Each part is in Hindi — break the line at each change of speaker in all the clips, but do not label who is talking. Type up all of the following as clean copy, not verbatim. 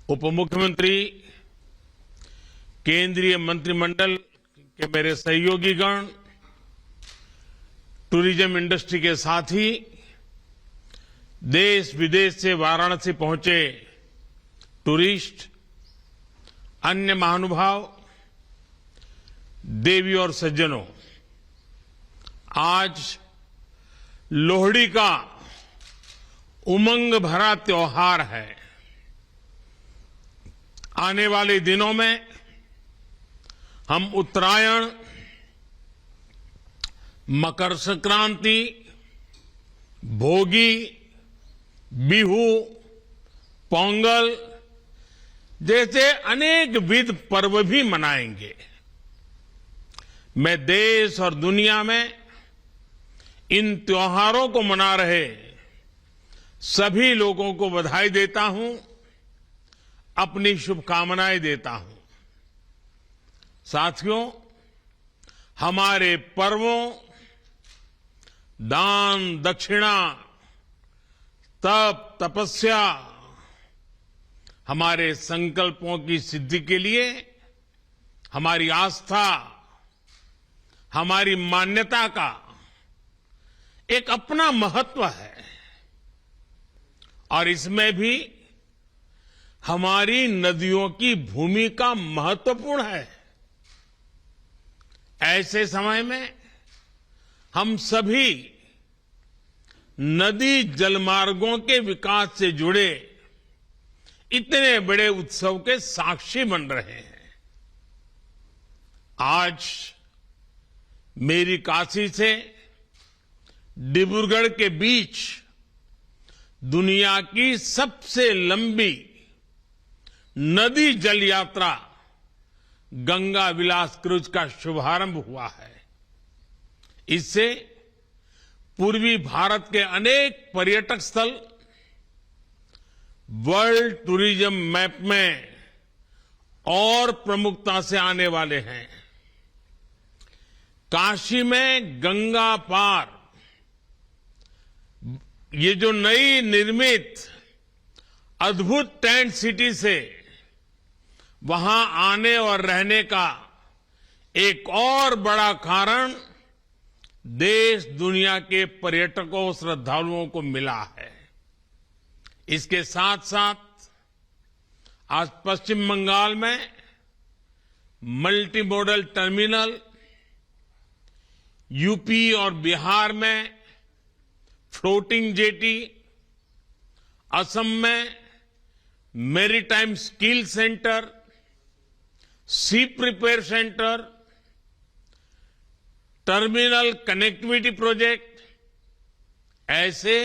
उप मुख्यमंत्री, केंद्रीय मंत्रिमंडल के मेरे सहयोगीगण, टूरिज्म इंडस्ट्री के साथी, देश विदेश से वाराणसी पहुंचे टूरिस्ट, अन्य महानुभाव, देवी और सज्जनों, आज लोहड़ी का उमंग भरा त्योहार है। आने वाले दिनों में हम उत्तरायण, मकर संक्रांति, भोगी, बिहू, पोंगल जैसे अनेक विध पर्व भी मनाएंगे। मैं देश और दुनिया में इन त्योहारों को मना रहे सभी लोगों को बधाई देता हूं, अपनी शुभकामनाएं देता हूं। साथियों, हमारे पर्वों, दान दक्षिणा, तप तपस्या, हमारे संकल्पों की सिद्धि के लिए हमारी आस्था, हमारी मान्यता का एक अपना महत्व है और इसमें भी हमारी नदियों की भूमिका महत्वपूर्ण है। ऐसे समय में हम सभी नदी जलमार्गों के विकास से जुड़े इतने बड़े उत्सव के साक्षी बन रहे हैं। आज मेरी काशी से डिब्रूगढ़ के बीच दुनिया की सबसे लंबी नदी जल यात्रा गंगा विलास क्रूज का शुभारंभ हुआ है। इससे पूर्वी भारत के अनेक पर्यटक स्थल वर्ल्ड टूरिज्म मैप में और प्रमुखता से आने वाले हैं। काशी में गंगा पार ये जो नई निर्मित अद्भुत टेंट सिटी से वहां आने और रहने का एक और बड़ा कारण देश दुनिया के पर्यटकों श्रद्धालुओं को मिला है। इसके साथ साथ आज पश्चिम बंगाल में मल्टी मॉडल टर्मिनल, यूपी और बिहार में फ्लोटिंग जेटी, असम में maritime skill centre, ship repair centre, terminal connectivity project, ऐसे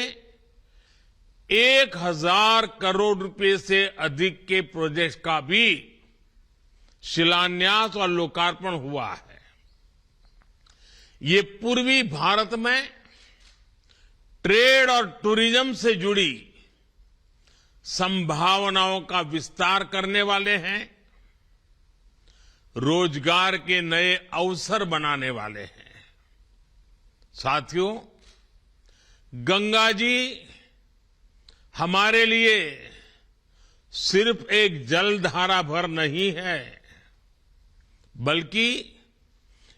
1000 करोड़ रुपए से अधिक के प्रोजेक्ट का भी शिलान्यास और लोकार्पण हुआ है। ये पूर्वी भारत में ट्रेड और टूरिज्म से जुड़ी संभावनाओं का विस्तार करने वाले हैं, रोजगार के नए अवसर बनाने वाले हैं। साथियों, गंगा जी हमारे लिए सिर्फ एक जलधारा भर नहीं है, बल्कि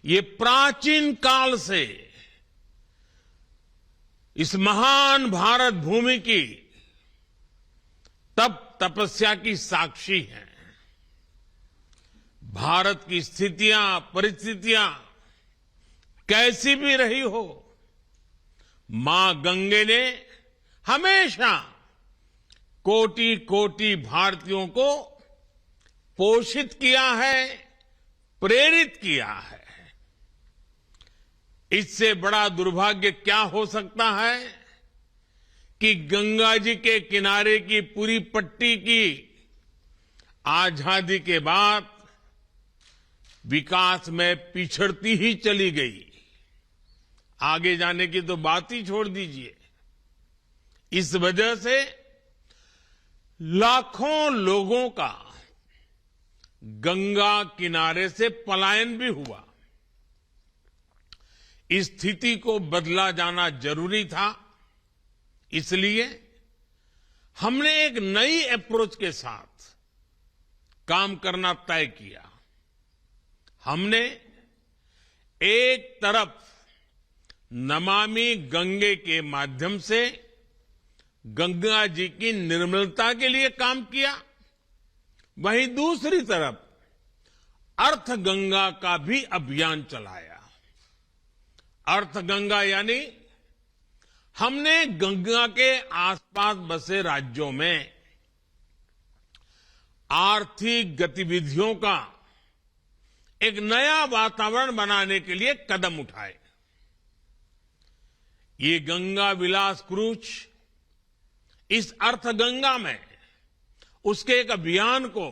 ये प्राचीन काल से इस महान भारत भूमि की तप तपस्या की साक्षी है। भारत की स्थितियां, परिस्थितियां कैसी भी रही हो, मां गंगे ने हमेशा कोटि कोटि भारतीयों को पोषित किया है, प्रेरित किया है। इससे बड़ा दुर्भाग्य क्या हो सकता है कि गंगा जी के किनारे की पूरी पट्टी की आजादी के बाद विकास में पिछड़ती ही चली गई। आगे जाने की तो बात ही छोड़ दीजिए। इस वजह से लाखों लोगों का गंगा किनारे से पलायन भी हुआ। इस स्थिति को बदला जाना जरूरी था। इसलिए हमने एक नई अप्रोच के साथ काम करना तय किया। हमने एक तरफ नमामि गंगे के माध्यम से गंगा जी की निर्मलता के लिए काम किया, वहीं दूसरी तरफ अर्थ गंगा का भी अभियान चलाया। अर्थ गंगा यानी हमने गंगा के आसपास बसे राज्यों में आर्थिक गतिविधियों का एक नया वातावरण बनाने के लिए कदम उठाए। ये गंगा विलास क्रूज इस अर्थ गंगा में उसके एक अभियान को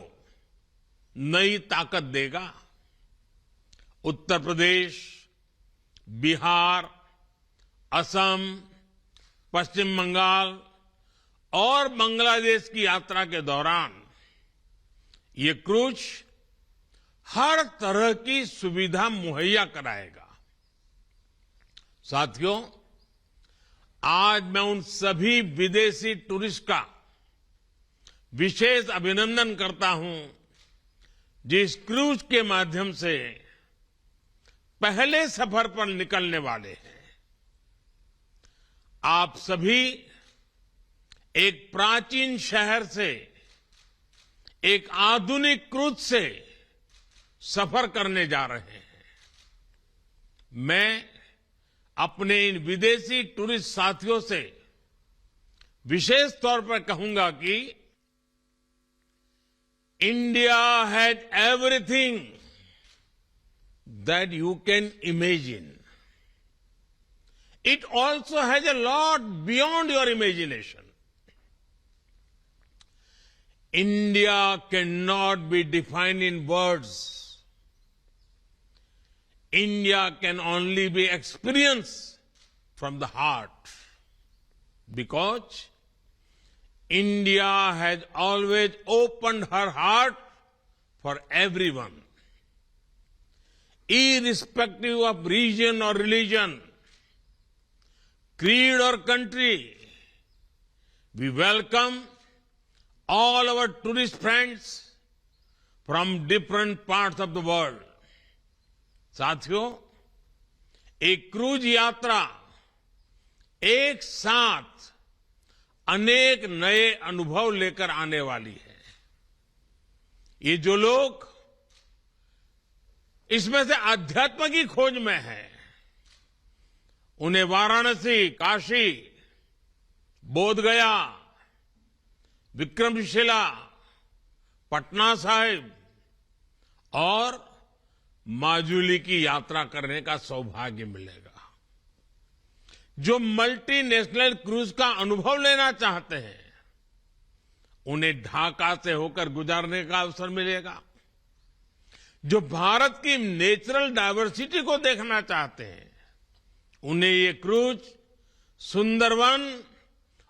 नई ताकत देगा। उत्तर प्रदेश, बिहार, असम, पश्चिम बंगाल और बांग्लादेश की यात्रा के दौरान ये क्रूज हर तरह की सुविधा मुहैया कराएगा। साथियों, आज मैं उन सभी विदेशी टूरिस्ट का विशेष अभिनंदन करता हूं जिस क्रूज के माध्यम से पहले सफर पर निकलने वाले हैं। आप सभी एक प्राचीन शहर से एक आधुनिक क्रूज से सफर करने जा रहे हैं। मैं अपने इन विदेशी टूरिस्ट साथियों से विशेष तौर पर कहूंगा कि India has everything that you can imagine. It also has a lot beyond your imagination. India cannot be defined in words. India can only be experienced from the heart, because India has always opened her heart for everyone, irrespective of region or religion, creed or country. We welcome all our tourist friends from different parts of the world. साथियों, एक क्रूज यात्रा एक साथ अनेक नए अनुभव लेकर आने वाली है। ये जो लोग इसमें से आध्यात्म की खोज में हैं, उन्हें वाराणसी, काशी, बोधगया, विक्रमशिला, पटना साहिब और माजुली की यात्रा करने का सौभाग्य मिलेगा। जो मल्टीनेशनल क्रूज का अनुभव लेना चाहते हैं, उन्हें ढाका से होकर गुजरने का अवसर मिलेगा। जो भारत की नेचुरल डायवर्सिटी को देखना चाहते हैं, उन्हें ये क्रूज सुंदरवन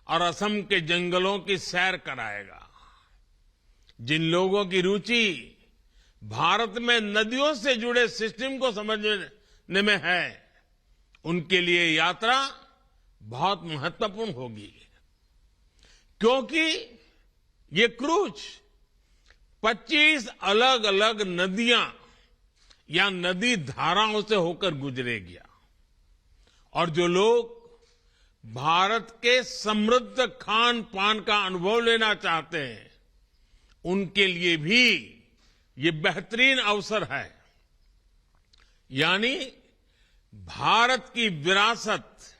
और असम के जंगलों की सैर कराएगा। जिन लोगों की रुचि भारत में नदियों से जुड़े सिस्टम को समझने में है, उनके लिए यात्रा बहुत महत्वपूर्ण होगी, क्योंकि ये क्रूज 25 अलग अलग नदियां या नदी धाराओं से होकर गुजरेगी। और जो लोग भारत के समृद्ध खान पान का अनुभव लेना चाहते हैं, उनके लिए भी ये बेहतरीन अवसर है। यानी भारत की विरासत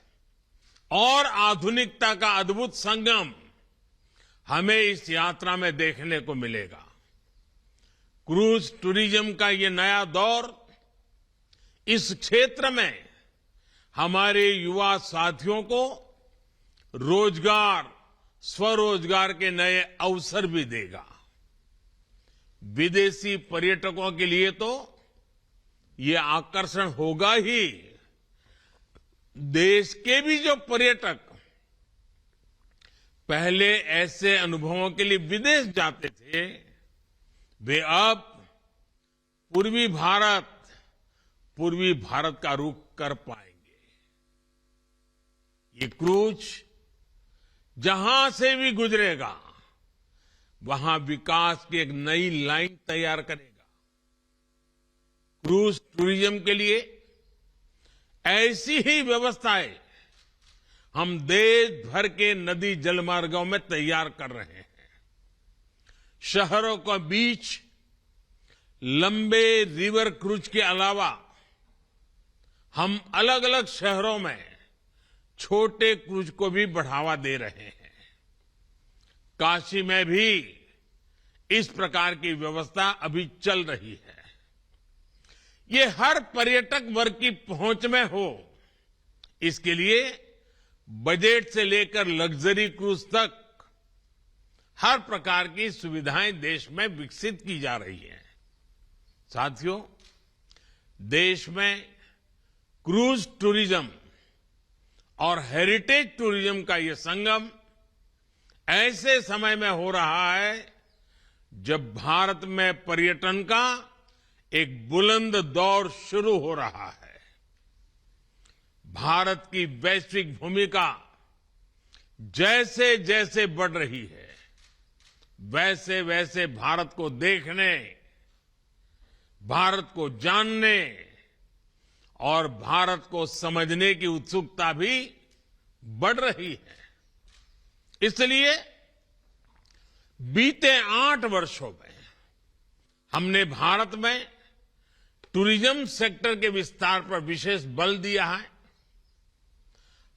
और आधुनिकता का अद्भुत संगम हमें इस यात्रा में देखने को मिलेगा। क्रूज टूरिज्म का ये नया दौर इस क्षेत्र में हमारे युवा साथियों को रोजगार, स्वरोजगार के नए अवसर भी देगा। विदेशी पर्यटकों के लिए तो ये आकर्षण होगा ही, देश के भी जो पर्यटक पहले ऐसे अनुभवों के लिए विदेश जाते थे, वे अब पूर्वी भारत का रुख कर पाएंगे। ये क्रूज जहां से भी गुजरेगा, वहां विकास की एक नई लाइन तैयार करेगा। क्रूज टूरिज्म के लिए ऐसी ही व्यवस्थाएं हम देश भर के नदी जलमार्गों में तैयार कर रहे हैं। शहरों के बीच लंबे रिवर क्रूज के अलावा हम अलग अलग शहरों में छोटे क्रूज को भी बढ़ावा दे रहे हैं। काशी में भी इस प्रकार की व्यवस्था अभी चल रही है। ये हर पर्यटक वर्ग की पहुंच में हो, इसके लिए बजट से लेकर लग्जरी क्रूज तक हर प्रकार की सुविधाएं देश में विकसित की जा रही हैं। साथियों, देश में क्रूज टूरिज्म और हेरिटेज टूरिज्म का ये संगम ऐसे समय में हो रहा है जब भारत में पर्यटन का एक बुलंद दौर शुरू हो रहा है। भारत की वैश्विक भूमिका जैसे जैसे बढ़ रही है, वैसे वैसे भारत को देखने, भारत को जानने और भारत को समझने की उत्सुकता भी बढ़ रही है। इसलिए बीते 8 वर्षों में हमने भारत में टूरिज्म सेक्टर के विस्तार पर विशेष बल दिया है।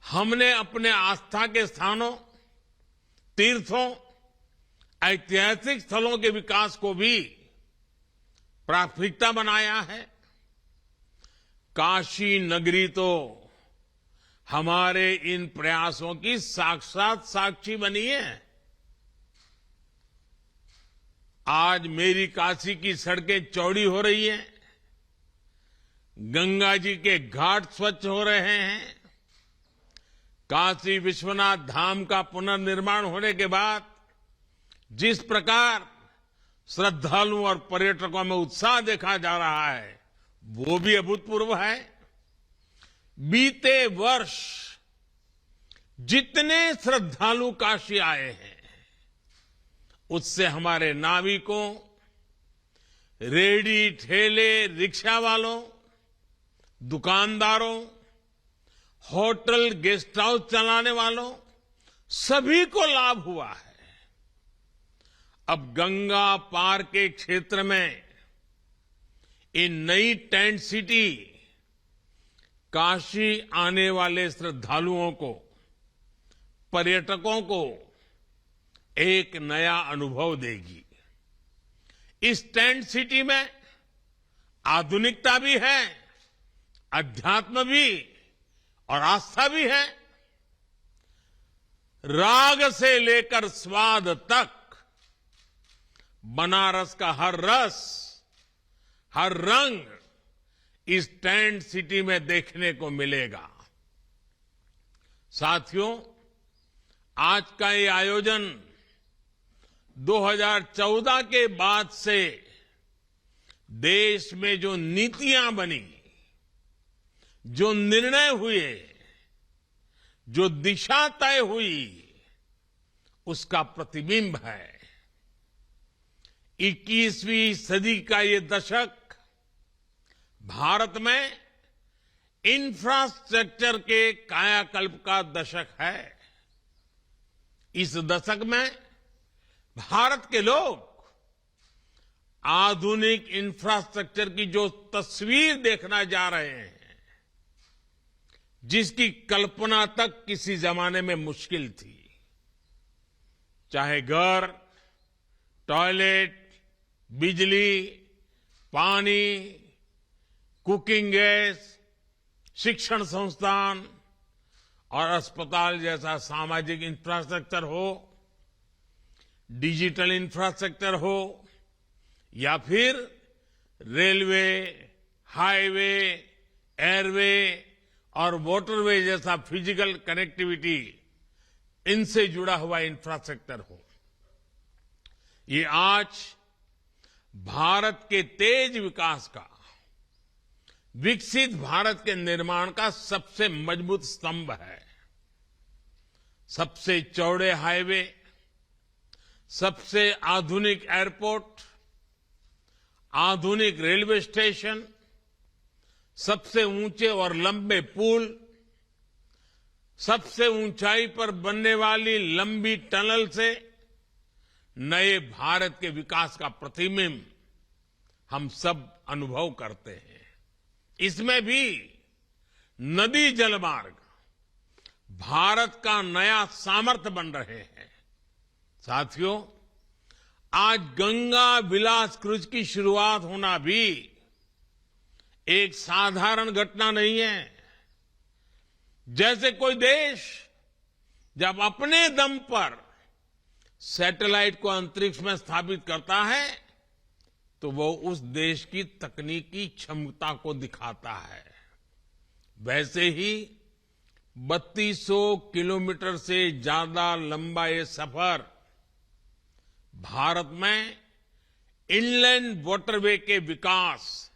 हमने अपने आस्था के स्थानों, तीर्थों, ऐतिहासिक स्थलों के विकास को भी प्राथमिकता बनाया है। काशी नगरी तो हमारे इन प्रयासों की साक्षात साक्षी बनी है। आज मेरी काशी की सड़कें चौड़ी हो रही हैं, गंगा जी के घाट स्वच्छ हो रहे हैं। काशी विश्वनाथ धाम का पुनर्निर्माण होने के बाद जिस प्रकार श्रद्धालुओं और पर्यटकों में उत्साह देखा जा रहा है, वो भी अभूतपूर्व है। बीते वर्ष जितने श्रद्धालु काशी आए हैं, उससे हमारे नाविकों, रेहड़ी ठेले रिक्शा वालों, दुकानदारों, होटल गेस्ट हाउस चलाने वालों, सभी को लाभ हुआ है। अब गंगा पार के क्षेत्र में इन नई टेंट सिटी काशी आने वाले श्रद्धालुओं को, पर्यटकों को एक नया अनुभव देगी। इस टेंट सिटी में आधुनिकता भी है, अध्यात्म भी और आस्था भी है। राग से लेकर स्वाद तक बनारस का हर रस, हर रंग इस टेंट सिटी में देखने को मिलेगा। साथियों, आज का ये आयोजन 2014 के बाद से देश में जो नीतियां बनी, जो निर्णय हुए, जो दिशा तय हुई, उसका प्रतिबिंब है। 21वीं सदी का ये दशक भारत में इंफ्रास्ट्रक्चर के कायाकल्प का दशक है। इस दशक में भारत के लोग आधुनिक इंफ्रास्ट्रक्चर की जो तस्वीर देखना जा रहे हैं, जिसकी कल्पना तक किसी जमाने में मुश्किल थी, चाहे घर, टॉयलेट, बिजली, पानी, कुकिंग गैस, शिक्षण संस्थान और अस्पताल जैसा सामाजिक इंफ्रास्ट्रक्चर हो, डिजिटल इंफ्रास्ट्रक्चर हो, या फिर रेलवे, हाईवे, एयरवे और वाटरवे जैसा फिजिकल कनेक्टिविटी, इनसे जुड़ा हुआ इंफ्रास्ट्रक्चर हो। ये आज भारत के तेज विकास का, विकसित भारत के निर्माण का सबसे मजबूत स्तंभ है। सबसे चौड़े हाईवे, सबसे आधुनिक एयरपोर्ट, आधुनिक रेलवे स्टेशन, सबसे ऊंचे और लंबे पुल, सबसे ऊंचाई पर बनने वाली लंबी टनल से नए भारत के विकास का प्रतिबिंब हम सब अनुभव करते हैं। इसमें भी नदी जलमार्ग भारत का नया सामर्थ्य बन रहे हैं। साथियों, आज गंगा विलास क्रूज की शुरुआत होना भी एक साधारण घटना नहीं है। जैसे कोई देश जब अपने दम पर सैटेलाइट को अंतरिक्ष में स्थापित करता है तो वो उस देश की तकनीकी क्षमता को दिखाता है। वैसे ही 3200 किलोमीटर से ज्यादा लंबा ये सफर भारत में इनलैंड वाटरवे के विकास,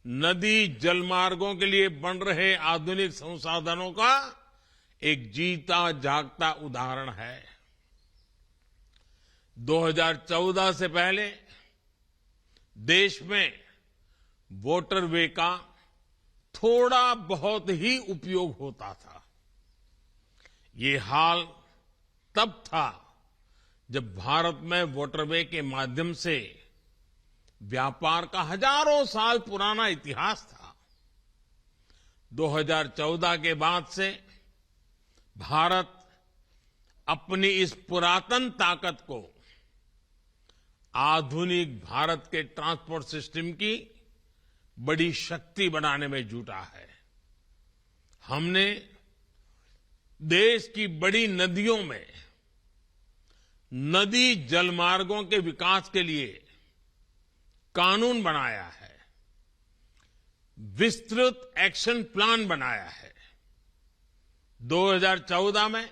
नदी जलमार्गों के लिए बन रहे आधुनिक संसाधनों का एक जीता जागता उदाहरण है। 2014 से पहले देश में वाटरवे का थोड़ा बहुत ही उपयोग होता था। ये हाल तब था जब भारत में वाटरवे के माध्यम से व्यापार का हजारों साल पुराना इतिहास था। 2014 के बाद से भारत अपनी इस पुरातन ताकत को आधुनिक भारत के ट्रांसपोर्ट सिस्टम की बड़ी शक्ति बनाने में जुटा है। हमने देश की बड़ी नदियों में नदी जलमार्गों के विकास के लिए कानून बनाया है, विस्तृत एक्शन प्लान बनाया है। 2014 में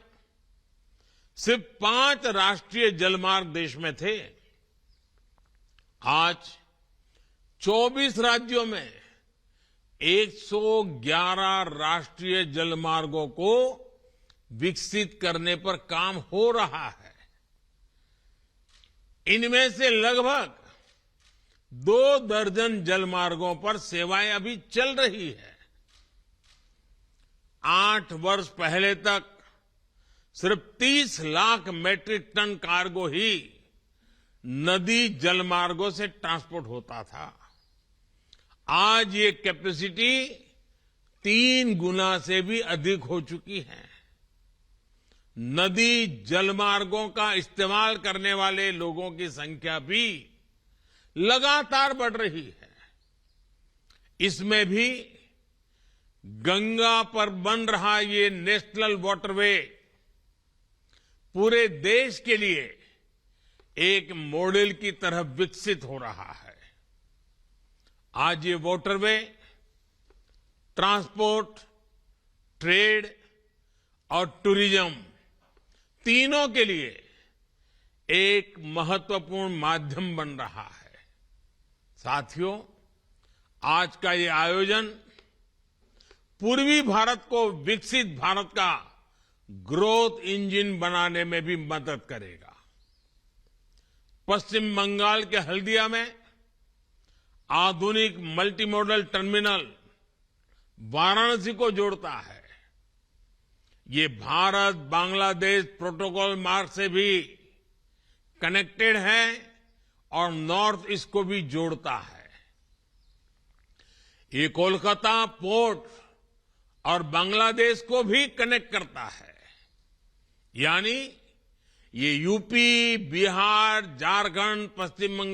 सिर्फ 5 राष्ट्रीय जलमार्ग देश में थे। आज 24 राज्यों में 111 राष्ट्रीय जलमार्गों को विकसित करने पर काम हो रहा है। इनमें से लगभग 2 दर्जन जलमार्गों पर सेवाएं अभी चल रही है। 8 वर्ष पहले तक सिर्फ 30 लाख मैट्रिक टन कार्गो ही नदी जलमार्गों से ट्रांसपोर्ट होता था। आज ये कैपेसिटी 3 गुना से भी अधिक हो चुकी है। नदी जलमार्गों का इस्तेमाल करने वाले लोगों की संख्या भी लगातार बढ़ रही है। इसमें भी गंगा पर बन रहा ये नेशनल वाटरवे पूरे देश के लिए एक मॉडल की तरह विकसित हो रहा है। आज ये वाटरवे ट्रांसपोर्ट, ट्रेड और टूरिज्म तीनों के लिए एक महत्वपूर्ण माध्यम बन रहा है। साथियों, आज का ये आयोजन पूर्वी भारत को विकसित भारत का ग्रोथ इंजन बनाने में भी मदद करेगा। पश्चिम बंगाल के हल्दिया में आधुनिक मल्टी मॉडल टर्मिनल वाराणसी को जोड़ता है। ये भारत बांग्लादेश प्रोटोकॉल मार्ग से भी कनेक्टेड है और नॉर्थ ईस्ट को भी जोड़ता है। ये कोलकाता पोर्ट और बांग्लादेश को भी कनेक्ट करता है। यानी ये यूपी, बिहार, झारखंड, पश्चिम बंगाल